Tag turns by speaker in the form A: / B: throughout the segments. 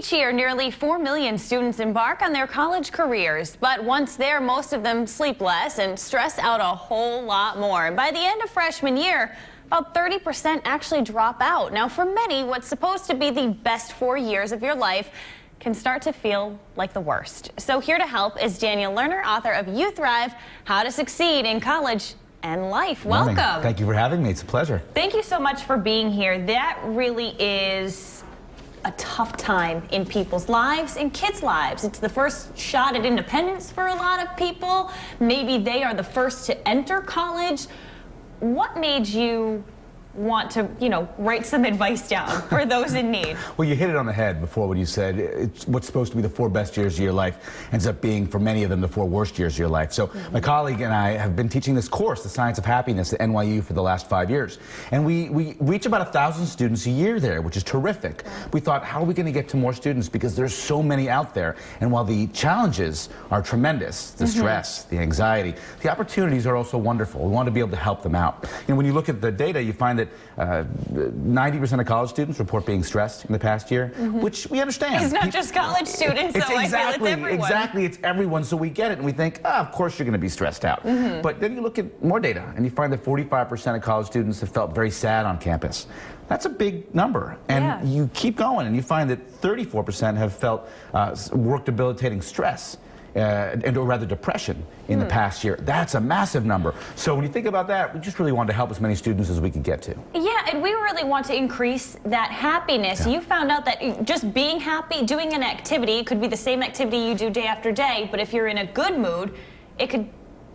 A: Each year, nearly 4 million students embark on their college careers. But once there, most of them sleep less and stress out a whole lot more. And by the end of freshman year, about 30% actually drop out. Now, for many, what's supposed to be the best 4 years of your life can start to feel like the worst. So here to help is Daniel Lerner, author of You Thrive, How to Succeed in College and Life. Welcome.
B: Thank you for having me. It's a pleasure.
A: Thank you so much for being here. That really is a tough time in people's lives and kids' lives. It's the first shot at independence for a lot of people. Maybe they are the first to enter college. What made you want to, write some advice down for those in need?
B: Well, you hit it on the head before when you said it's what's supposed to be the 4 best years of your life ends up being, for many of them, the 4 worst years of your life. So my colleague and I have been teaching this course, The Science of Happiness, at NYU for the last 5 years. And we reach about 1,000 students a year there, which is terrific. We thought, how are we going to get to more students? Because there's so many out there. And while the challenges are tremendous, the stress, the anxiety, the opportunities are also wonderful. We want to be able to help them out. When you look at the data, you find that 90% of college students report being stressed in the past year, which we understand.
A: It's not just college students, so I feel it's everyone.
B: Exactly, it's everyone, so we get it, and we think, of course you're going to be stressed out. But then you look at more data, and you find that 45% of college students have felt very sad on campus. That's a big number, and you keep going, and you find that 34% have felt work-debilitating stress. Or rather depression in the past year. That's a massive number. So when you think about that, we just really wanted to help as many students as we could get to.
A: Yeah, and we really want to increase that happiness. You found out that just being happy, doing an activity, it could be the same activity you do day after day, but if you're in a good mood, it could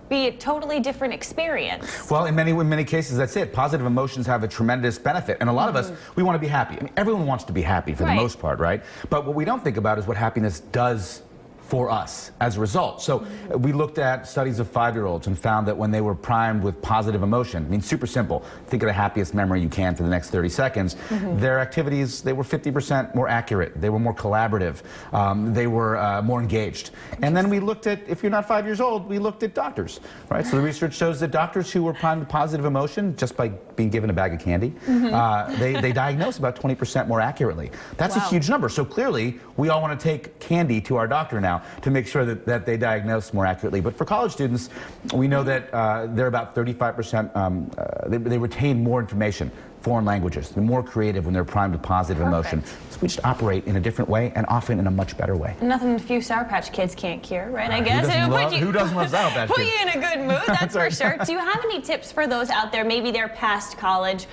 A: be a totally different experience.
B: Well, in many cases, that's it. Positive emotions have a tremendous benefit. And a lot of us, we want to be happy. I mean, everyone wants to be happy for the most part, right? But what we don't think about is what happiness does for us as a result. So we looked at studies of 5-year-olds and found that when they were primed with positive emotion, I mean, super simple, think of the happiest memory you can for the next 30 seconds, their activities, they were 50% more accurate, they were more collaborative, they were more engaged. And then we looked at, if you're not 5 years old, we looked at doctors, right? So the research shows that doctors who were primed with positive emotion just by being given a bag of candy, they diagnose about 20% more accurately. That's a huge number. So clearly, we all want to take candy to our doctor now to make sure that they diagnose more accurately. But for college students, we know that they're about 35%, they retain more information, foreign languages. They're more creative when they're primed with positive emotion. So we just operate in a different way and often in a much better way.
A: Nothing a few Sour Patch Kids can't cure, right? I guess.
B: Who doesn't love Sour Patch Kids?
A: Put you in a good mood, that's for sure. Do you have any tips for those out there, maybe they're past college,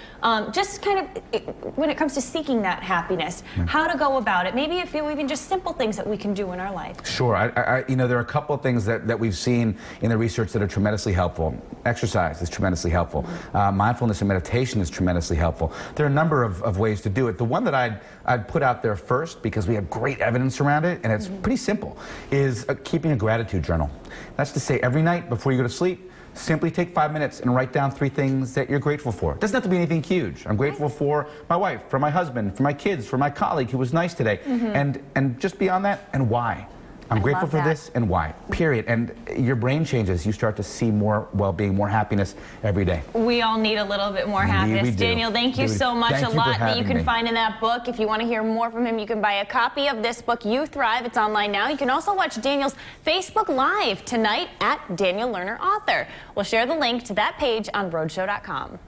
A: just kind of when it comes to seeking that happiness, how to go about it? Maybe if even just simple things that we can do in our life.
B: Sure. There are a couple of things that we've seen in the research that are tremendously helpful. Exercise is tremendously helpful. Mindfulness and meditation is tremendously helpful. There are a number of ways to do it. The one that I'd put out there first, because we have great evidence around it, and it's pretty simple, is keeping a gratitude journal. That's to say, every night before you go to sleep, simply take 5 minutes and write down 3 things that you're grateful for. It doesn't have to be anything huge. I'm grateful for my wife, for my husband, for my kids, for my colleague who was nice today, and just beyond that, and why. I'm grateful for this and why, period. And your brain changes. You start to see more well-being, more happiness every day.
A: We all need a little bit more happiness.
B: We do.
A: Daniel, thank you so much.
B: Thank
A: a
B: you
A: lot
B: for
A: that you can
B: me.
A: find in that book. If you want to hear more from him, you can buy a copy of this book, You Thrive. It's online now. You can also watch Daniel's Facebook Live tonight at Daniel Lerner Author. We'll share the link to that page on roadshow.com.